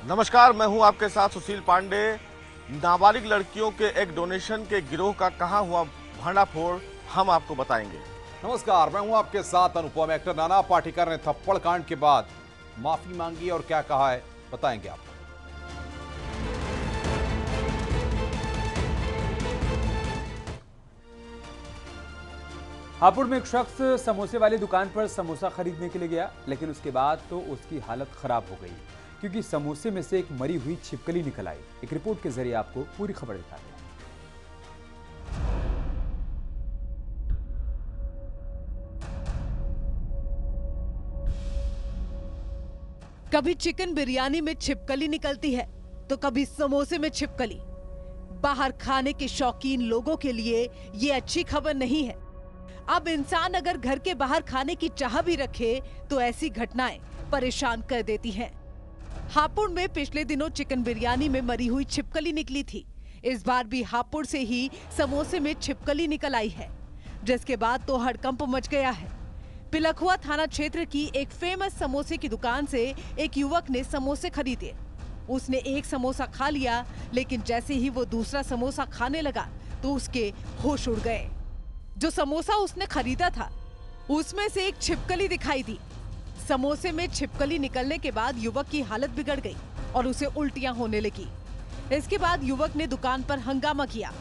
नमस्कार, मैं हूं आपके साथ सुशील पांडे। नाबालिग लड़कियों के एक डोनेशन के गिरोह का कहां हुआ भंडाफोड़, हम आपको बताएंगे। नमस्कार, मैं हूं आपके साथ अनुपम। एक्टर नाना पाटेकर ने थप्पड़ कांड के बाद माफी मांगी और क्या कहा है बताएंगे आपको। हापुड़ में एक शख्स समोसे वाली दुकान पर समोसा खरीदने के लिए गया, लेकिन उसके बाद तो उसकी हालत खराब हो गई क्योंकि समोसे में से एक मरी हुई छिपकली निकल आई। एक रिपोर्ट के जरिए आपको पूरी खबर दिखाते हैं। कभी चिकन बिरयानी में छिपकली निकलती है तो कभी समोसे में छिपकली। बाहर खाने के शौकीन लोगों के लिए ये अच्छी खबर नहीं है। अब इंसान अगर घर के बाहर खाने की चाह भी रखे तो ऐसी घटनाएं परेशान कर देती हैं। हापुड़ में पिछले दिनों चिकन बिरयानी में मरी हुई छिपकली निकली थी। इस बार भी हापुड़ से ही समोसे में छिपकली निकल आई है, जिसके बाद तो हड़कंप मच गया है। पिलखुआ थाना क्षेत्र की एक फेमस समोसे की दुकान से एक युवक ने समोसे खरीदे। उसने एक समोसा खा लिया, लेकिन जैसे ही वो दूसरा समोसा खाने लगा तो उसके होश उड़ गए। जो समोसा उसने खरीदा था उसमें से एक छिपकली दिखाई दी। समोसे में छिपकली निकलने के बाद युवक की हालत बिगड़ गई और उसे उल्टियां होने लगी। इसके बाद युवक ने दुकान पर हंगामा किया।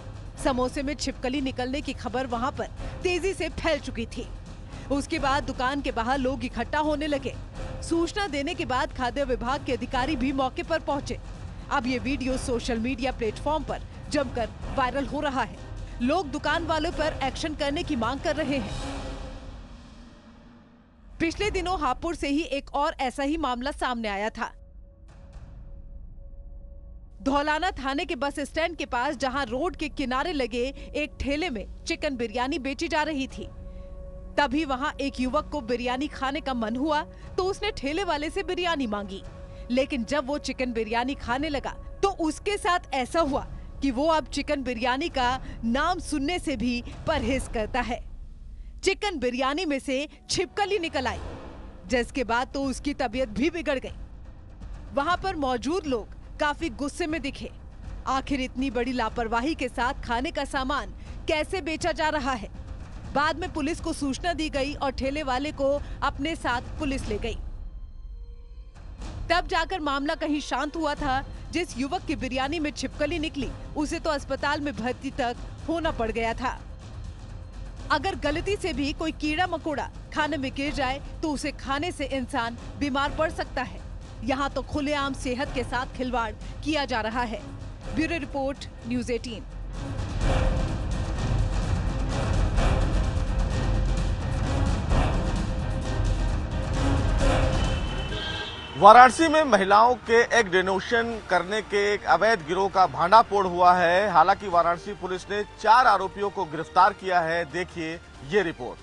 समोसे में छिपकली निकलने की खबर वहां पर तेजी से फैल चुकी थी। उसके बाद दुकान के बाहर लोग इकट्ठा होने लगे। सूचना देने के बाद खाद्य विभाग के अधिकारी भी मौके पर पहुंचे। अब ये वीडियो सोशल मीडिया प्लेटफॉर्म पर जमकर वायरल हो रहा है। लोग दुकान वालों पर एक्शन करने की मांग कर रहे हैं। पिछले दिनों हापुड़ से ही एक और ऐसा ही मामला सामने आया था। धौलाना थाने के बस स्टैंड के पास, जहां रोड के किनारे लगे एक ठेले में चिकन बिरयानी बेची जा रही थी। तभी वहां एक युवक को बिरयानी खाने का मन हुआ तो उसने ठेले वाले से बिरयानी मांगी। लेकिन जब वो चिकन बिरयानी खाने लगा तो उसके साथ ऐसा हुआ कि वो अब चिकन बिरयानी का नाम सुनने से भी परहेज करता है। चिकन बिरयानी में से छिपकली निकल आई, जिसके बाद तो उसकी तबीयत भी बिगड़ गई। वहां पर मौजूद लोग काफी गुस्से में दिखे। आखिर इतनी बड़ी लापरवाही के साथ खाने का सामान कैसे बेचा जा रहा है। बाद में पुलिस को सूचना दी गई और ठेले वाले को अपने साथ पुलिस ले गई। तब जाकर मामला कहीं शांत हुआ था। जिस युवक की बिरयानी में छिपकली निकली उसे तो अस्पताल में भर्ती तक होना पड़ गया था। अगर गलती से भी कोई कीड़ा मकोड़ा खाने में गिर जाए तो उसे खाने से इंसान बीमार पड़ सकता है। यहाँ तो खुलेआम सेहत के साथ खिलवाड़ किया जा रहा है। Bureau report, news 18। वाराणसी में महिलाओं के एक डोनेशन करने के एक अवैध गिरोह का भांडाफोड़ हुआ है। हालांकि वाराणसी पुलिस ने 4 आरोपियों को गिरफ्तार किया है। देखिए ये रिपोर्ट।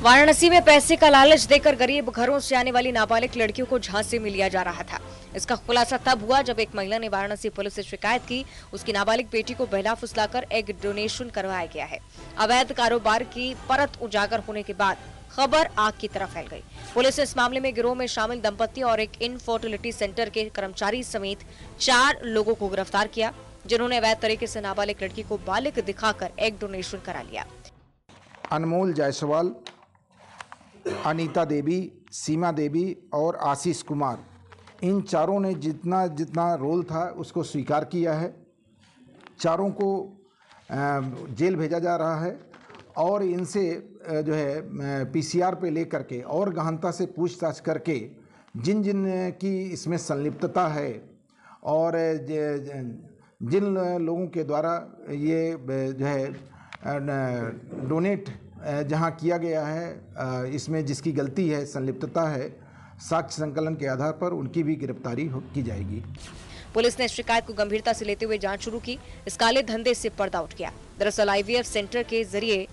वाराणसी में पैसे का लालच देकर गरीब घरों से आने वाली नाबालिग लड़कियों को झांसे में लिया जा रहा था। इसका खुलासा तब हुआ जब एक महिला ने वाराणसी पुलिस से शिकायत की। उसकी नाबालिग बेटी को बहला फुसलाकर एग डोनेशन करवाया गया है। अवैध कारोबार की परत उजागर होने के बाद खबर आग की तरह फैल गई। पुलिस ने इस मामले में गिरोह में शामिल दंपति और एक इनफर्टिलिटी सेंटर के कर्मचारी समेत 4 लोगों को गिरफ्तार किया, जिन्होंने अवैध तरीके से नाबालिग लड़की को बालिग दिखाकर एग डोनेशन करा लिया। अनमोल जायसवाल, अनीता देवी, सीमा देवी और आशीष कुमार, इन चारों ने जितना जितना रोल था उसको स्वीकार किया है। चारों को जेल भेजा जा रहा है और इनसे जो है पीसीआर पे ले करके और गहनता से पूछताछ करके जिन जिन की इसमें संलिप्तता है और जिन लोगों के द्वारा ये जो है डोनेट जहां किया गया है, इसमें जिसकी गलती है, संलिप्तता है, साक्ष्य संकलन के आधार पर उनकी भी गिरफ्तारी की जाएगी। पुलिस ने शिकायत को गंभीरता से लेते हुए जांच शुरू की। इस काले धंधे से पर्दा उठ गया। दरअसल आईवीएफ सेंटर के जरिए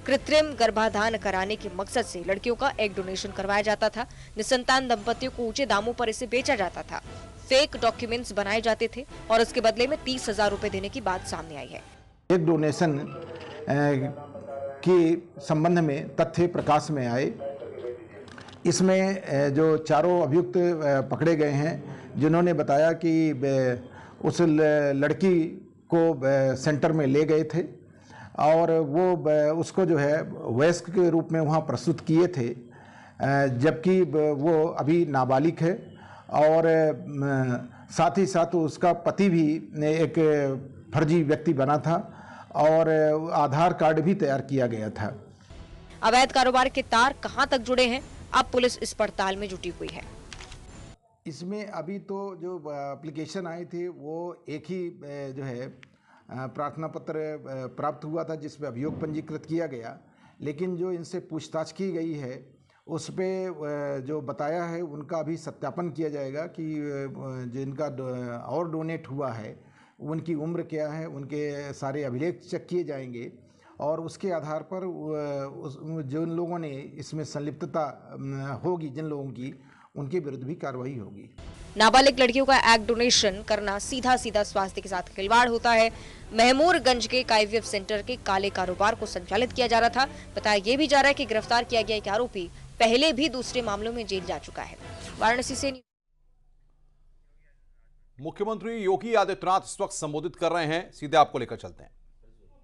कृत्रिम गर्भाधान कराने के मकसद से लड़कियों का एग डोनेशन करवाया जाता था। निसंतान दंपतियों को ऊंचे दामों पर इसे बेचा जाता था। फेक डॉक्यूमेंट्स बनाए जाते थे और उसके बदले में 30,000 रुपए देने की बात सामने आई है। एग डोनेशन के संबंध में तथ्य प्रकाश में आए। इसमें जो चारों अभियुक्त पकड़े गए हैं, जिन्होंने बताया कि उस लड़की को सेंटर में ले गए थे और वो उसको जो है वयस्क के रूप में वहाँ प्रस्तुत किए थे, जबकि वो अभी नाबालिग है। और साथ ही साथ उसका पति भी एक फर्जी व्यक्ति बना था और आधार कार्ड भी तैयार किया गया था। अवैध कारोबार के तार कहां तक जुड़े हैं, अब पुलिस इस पड़ताल में जुटी हुई है। इसमें अभी तो जो एप्लीकेशन आए थे वो एक ही जो है प्रार्थना पत्र प्राप्त हुआ था जिसमें अभियोग पंजीकृत किया गया, लेकिन जो इनसे पूछताछ की गई है उस पे जो बताया है उनका अभी सत्यापन किया जाएगा कि जिनका और डोनेट हुआ है उनकी उम्र क्या है, उनके सारे अभिलेख चेक किए जाएंगे और उसके आधार पर जिन लोगों ने इसमें संलिप्तता होगी, जिन लोगों की, उनके विरुद्ध भी कार्रवाई होगी। नाबालिग लड़कियों का एग डोनेशन करना सीधा सीधा स्वास्थ्य के साथ खिलवाड़ होता है। महमूरगंज के IVF सेंटर के काले कारोबार को संचालित किया जा रहा था। बताया ये भी जा रहा है कि गिरफ्तार किया गया एक आरोपी पहले भी दूसरे मामलों में जेल जा चुका है। वाराणसी से मुख्यमंत्री योगी आदित्यनाथ इस वक्त संबोधित कर रहे हैं, सीधे आपको लेकर चलते हैं।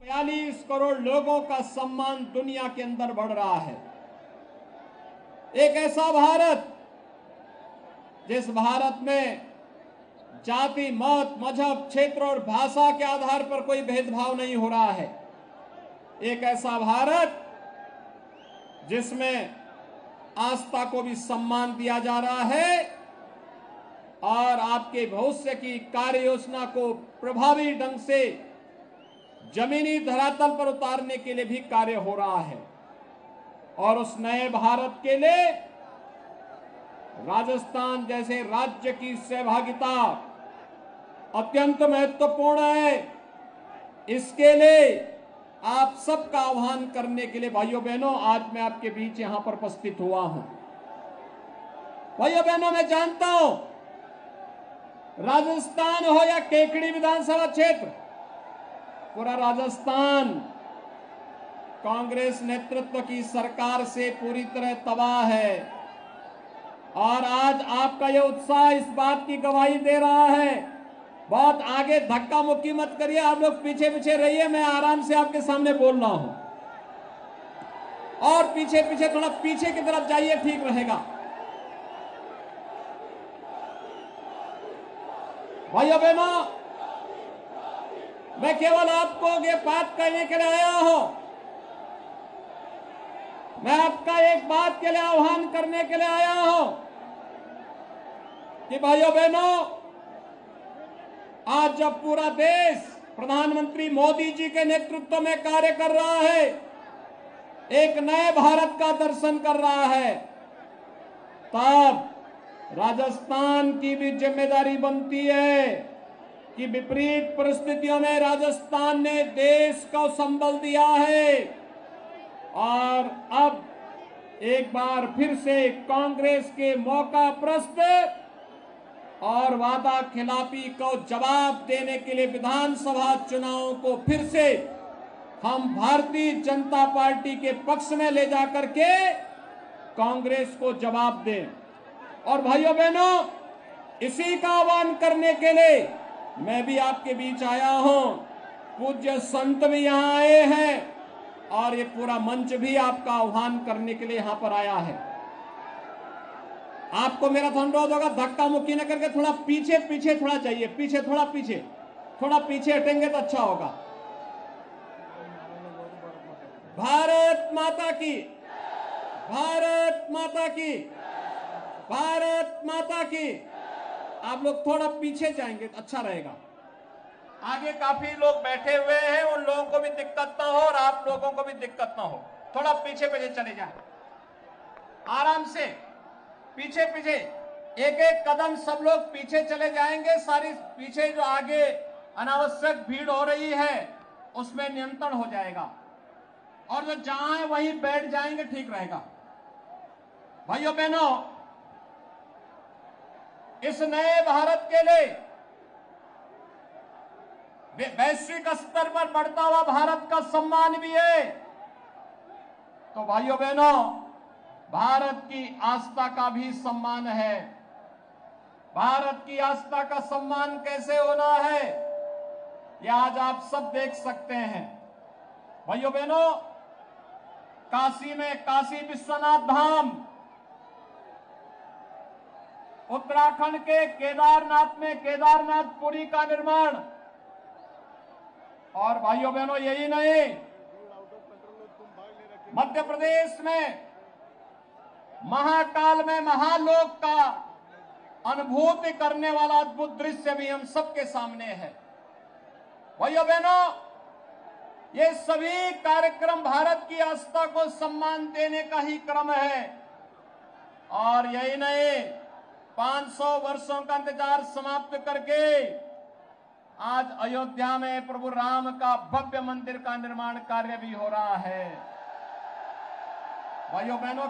42 करोड़ लोगों का सम्मान दुनिया के अंदर बढ़ रहा है। एक ऐसा भारत जिस भारत में जाति, मत, मजहब, क्षेत्र और भाषा के आधार पर कोई भेदभाव नहीं हो रहा है। एक ऐसा भारत जिसमें आस्था को भी सम्मान दिया जा रहा है और आपके भविष्य की कार्य योजना को प्रभावी ढंग से जमीनी धरातल पर उतारने के लिए भी कार्य हो रहा है। और उस नए भारत के लिए राजस्थान जैसे राज्य की सहभागिता अत्यंत महत्वपूर्ण है। इसके लिए आप सबका आह्वान करने के लिए भाइयों बहनों आज मैं आपके बीच यहां पर उपस्थित हुआ हूं। भाइयों बहनों, मैं जानता हूं राजस्थान हो या केकड़ी विधानसभा क्षेत्र, पूरा राजस्थान कांग्रेस नेतृत्व की सरकार से पूरी तरह तबाह है। और आज आपका यह उत्साह इस बात की गवाही दे रहा है। बहुत आगे धक्का मुक्की मत करिए, आप लोग पीछे पीछे रहिए, मैं आराम से आपके सामने बोल रहा हूं। और पीछे पीछे, थोड़ा पीछे की तरफ जाइए, ठीक रहेगा। भाइयों बहनों, मैं केवल आपको ये बात कहने के लिए आया हूं, मैं आपका एक बात के लिए आह्वान करने के लिए आया हूं कि भाइयों बहनों, आज जब पूरा देश प्रधानमंत्री मोदी जी के नेतृत्व में कार्य कर रहा है, एक नए भारत का दर्शन कर रहा है, तब राजस्थान की भी जिम्मेदारी बनती है कि विपरीत परिस्थितियों में राजस्थान ने देश को संबल दिया है। और अब एक बार फिर से कांग्रेस के मौका प्रस्त और वादा खिलाफी को जवाब देने के लिए विधानसभा चुनावों को फिर से हम भारतीय जनता पार्टी के पक्ष में ले जाकर के कांग्रेस को जवाब दें। और भाइयों बहनों, इसी का आह्वान करने के लिए मैं भी आपके बीच आया हूं। पूज्य संत भी यहां आए हैं और ये पूरा मंच भी आपका आह्वान करने के लिए यहां पर आया है। आपको मेरा अनुरोध होगा, धक्का मुक्की न करके थोड़ा पीछे पीछे थोड़ा जाइए, पीछे थोड़ा पीछे हटेंगे तो अच्छा होगा। भारत माता की, भारत माता की, भारत माता की। आप लोग थोड़ा पीछे जाएंगे तो अच्छा रहेगा। आगे काफी लोग बैठे हुए हैं, उन लोगों को भी दिक्कत ना हो और आप लोगों को भी दिक्कत ना हो। थोड़ा पीछे पीछे चले जाए, आराम से पीछे पीछे, एक एक कदम सब लोग पीछे चले जाएंगे। सारी पीछे जो आगे अनावश्यक भीड़ हो रही है उसमें नियंत्रण हो जाएगा और जो जहां है वहीं बैठ जाएंगे, ठीक रहेगा। भाइयों बहनों, इस नए भारत के लिए, वैश्विक स्तर पर बढ़ता हुआ भारत का सम्मान भी है। तो भाइयों बहनों, भारत की आस्था का भी सम्मान है। भारत की आस्था का सम्मान कैसे होना है, यह आज आप सब देख सकते हैं। भाइयों बहनों, काशी में काशी विश्वनाथ धाम, उत्तराखंड के केदारनाथ में केदारनाथपुरी का निर्माण, और भाइयों बहनों यही नहीं, मध्य प्रदेश में महाकाल में महालोक का अनुभूति करने वाला अद्भुत दृश्य भी हम सबके सामने है। भाइयों बहनों, ये सभी कार्यक्रम भारत की आस्था को सम्मान देने का ही क्रम है। और यही नहीं, 500 वर्षों का इंतजार समाप्त करके आज अयोध्या में प्रभु राम का भव्य मंदिर का निर्माण कार्य भी हो रहा है। भाइयों बहनों,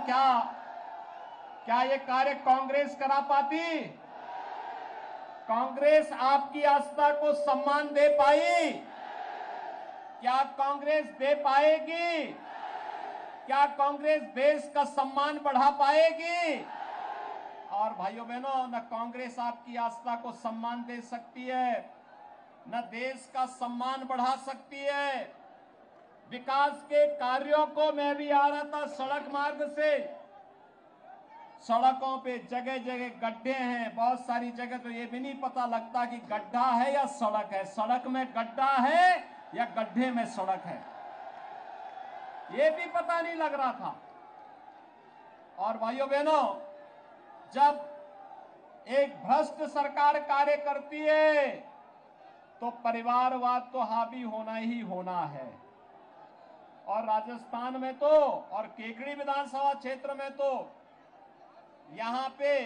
क्या ये कार्य कांग्रेस करा पाती? कांग्रेस आपकी आस्था को सम्मान दे पाई? क्या कांग्रेस दे पाएगी? क्या कांग्रेस देश का सम्मान बढ़ा पाएगी? और भाइयों बहनों, न कांग्रेस आपकी आस्था को सम्मान दे सकती है, न देश का सम्मान बढ़ा सकती है। विकास के कार्यों को मैं भी आ रहा था सड़क मार्ग से, सड़कों पे जगह जगह गड्ढे हैं। बहुत सारी जगह तो ये भी नहीं पता लगता कि गड्ढा है या सड़क है, सड़क में गड्ढा है या गड्ढे में सड़क है, ये भी पता नहीं लग रहा था। और भाइयों बहनों, जब एक भ्रष्ट सरकार कार्य करती है तो परिवारवाद तो हावी होना ही होना है। और राजस्थान में तो, और केकड़ी विधानसभा क्षेत्र में तो यहां पे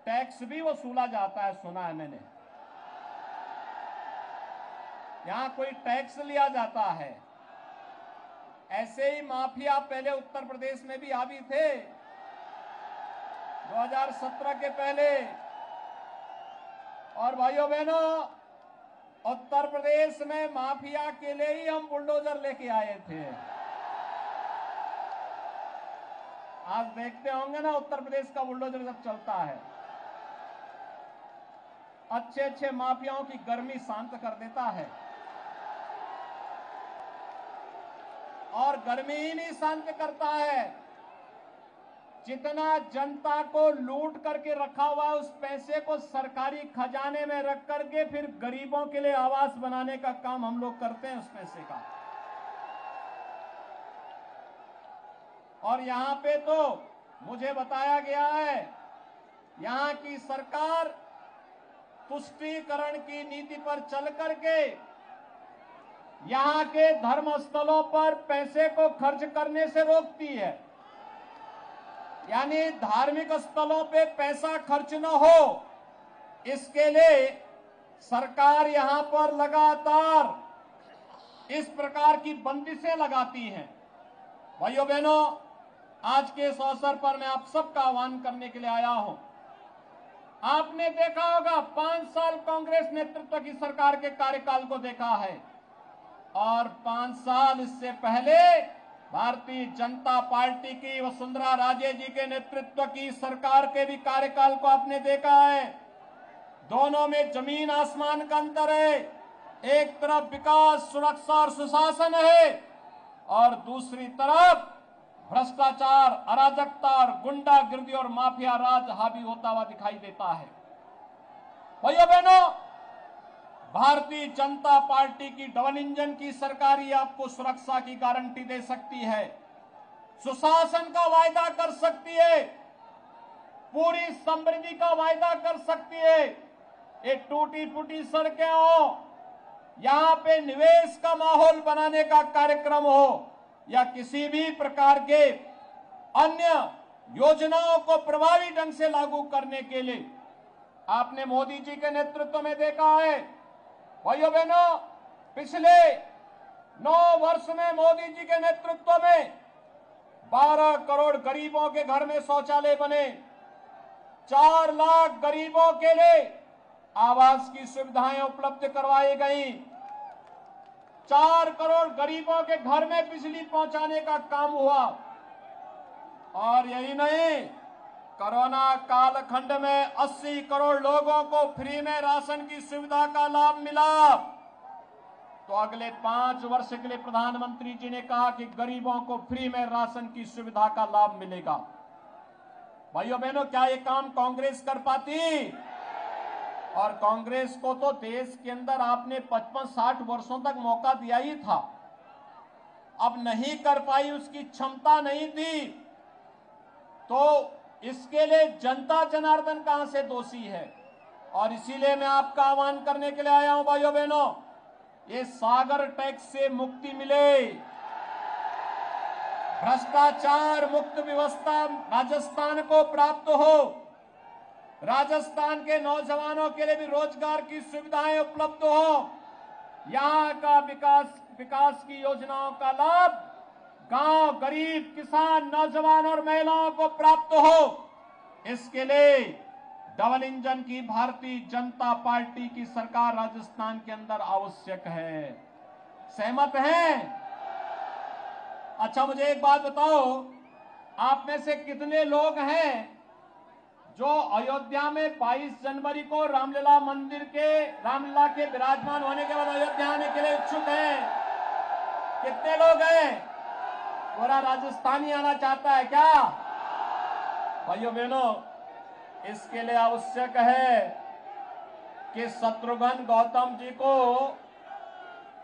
टैक्स भी वसूला जाता है, सुना है मैंने। यहां कोई टैक्स लिया जाता है। ऐसे ही माफिया पहले उत्तर प्रदेश में भी हावी थे, 2017 के पहले। और भाइयों बहनों, उत्तर प्रदेश में माफिया के लिए ही हम बुलडोजर लेके आए थे। आज देखते होंगे ना उत्तर प्रदेश का बुलडोजर जब चलता है, अच्छे अच्छे माफियाओं की गर्मी शांत कर देता है। और गर्मी ही नहीं शांत करता है, जितना जनता को लूट करके रखा हुआ है उस पैसे को सरकारी खजाने में रख करके फिर गरीबों के लिए आवास बनाने का काम हम लोग करते हैं उस पैसे का। और यहां पे तो मुझे बताया गया है, यहां की सरकार तुष्टीकरण की नीति पर चल करके यहां के धर्म स्थलों पर पैसे को खर्च करने से रोकती है। यानी धार्मिक स्थलों पे पैसा खर्च न हो, इसके लिए सरकार यहां पर लगातार इस प्रकार की बंदिशें लगाती हैं। भाइयों बहनों, आज के इस अवसर पर मैं आप सबका आह्वान करने के लिए आया हूं। आपने देखा होगा 5 साल कांग्रेस नेतृत्व की सरकार के कार्यकाल को देखा है, और 5 साल इससे पहले भारतीय जनता पार्टी की वसुंधरा राजे जी के नेतृत्व की सरकार के भी कार्यकाल को आपने देखा है। दोनों में जमीन आसमान का अंतर है। एक तरफ विकास, सुरक्षा और सुशासन है, और दूसरी तरफ भ्रष्टाचार, अराजकता और गुंडागिर्दी और माफिया राज हावी होता हुआ दिखाई देता है। भाइयों बहनों, भारतीय जनता पार्टी की डबल इंजन की सरकार ही आपको सुरक्षा की गारंटी दे सकती है, सुशासन का वायदा कर सकती है, पूरी समृद्धि का वायदा कर सकती है। ये टूटी फूटी सड़कें हो, यहां पे निवेश का माहौल बनाने का कार्यक्रम हो, या किसी भी प्रकार के अन्य योजनाओं को प्रभावी ढंग से लागू करने के लिए आपने मोदी जी के नेतृत्व में देखा है। भाइयों बहनों, पिछले 9 वर्ष में मोदी जी के नेतृत्व में 12 करोड़ गरीबों के घर में शौचालय बने, 4 लाख गरीबों के लिए आवास की सुविधाएं उपलब्ध करवाई गई, 4 करोड़ गरीबों के घर में बिजली पहुंचाने का काम हुआ। और यही नहीं, कोरोना कालखंड में 80 करोड़ लोगों को फ्री में राशन की सुविधा का लाभ मिला। तो अगले 5 वर्ष के लिए प्रधानमंत्री जी ने कहा कि गरीबों को फ्री में राशन की सुविधा का लाभ मिलेगा। भाइयों बहनों, क्या ये काम कांग्रेस कर पाती? और कांग्रेस को तो देश के अंदर आपने 55-60 वर्षों तक मौका दिया ही था, अब नहीं कर पाई, उसकी क्षमता नहीं थी, तो इसके लिए जनता जनार्दन कहां से दोषी है? और इसीलिए मैं आपका आह्वान करने के लिए आया हूं भाइयों बहनों, ये सागर टैक्स से मुक्ति मिले, भ्रष्टाचार मुक्त व्यवस्था राजस्थान को प्राप्त हो, राजस्थान के नौजवानों के लिए भी रोजगार की सुविधाएं उपलब्ध हो, यहाँ का विकास की योजनाओं का लाभ गांव, गरीब, किसान, नौजवान और महिलाओं को प्राप्त हो। इसके लिए डबल इंजन की भारतीय जनता पार्टी की सरकार राजस्थान के अंदर आवश्यक है। सहमत हैं? अच्छा, मुझे एक बात बताओ, आप में से कितने लोग हैं जो अयोध्या में 22 जनवरी को रामलीला के विराजमान होने के बाद अयोध्या आने के लिए इच्छुक हैं? कितने लोग हैं? पूरा राजस्थानी आना चाहता है क्या? भाइयों बहनों, इसके लिए आवश्यक है कि शत्रुघ्न गौतम जी को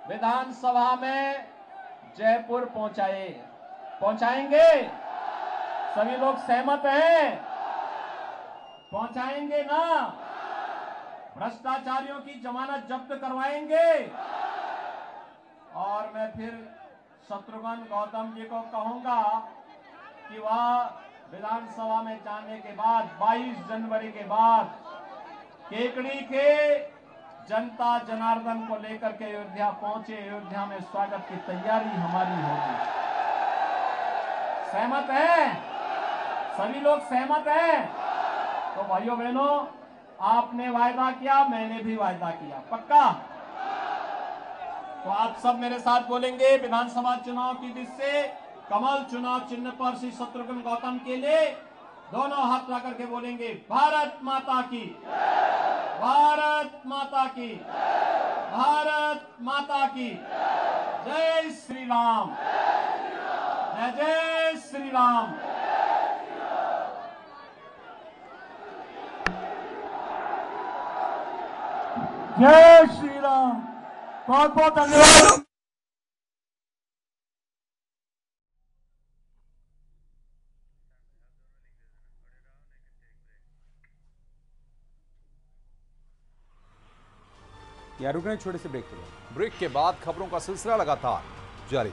विधानसभा में जयपुर पहुंचाएंगे? सभी लोग सहमत हैं? पहुंचाएंगे ना? भ्रष्टाचारियों की जमानत जब्त करवाएंगे? और मैं फिर शत्रुघ्न गौतम जी को कहूंगा कि वह विधानसभा में जाने के बाद 22 जनवरी के बाद केकड़ी के जनता जनार्दन को लेकर के अयोध्या पहुंचे। अयोध्या में स्वागत की तैयारी हमारी होगी। सहमत है? सभी लोग सहमत हैं? तो भाइयों बहनों, आपने वायदा किया, मैंने भी वायदा किया, पक्का? तो आप सब मेरे साथ बोलेंगे, विधानसभा चुनाव की दिशा से कमल चुनाव चिन्ह पर श्री शत्रुघ्न गौतम के लिए दोनों हाथ ला करके बोलेंगे, भारत माता की, भारत माता की, भारत माता की, जय श्री राम, जय जय श्री राम। जय श्री राम। बहुत बहुत धन्यवाद। या रुकने छोटे से ब्रेक के बाद। ब्रेक के बाद खबरों का सिलसिला लगातार जारी।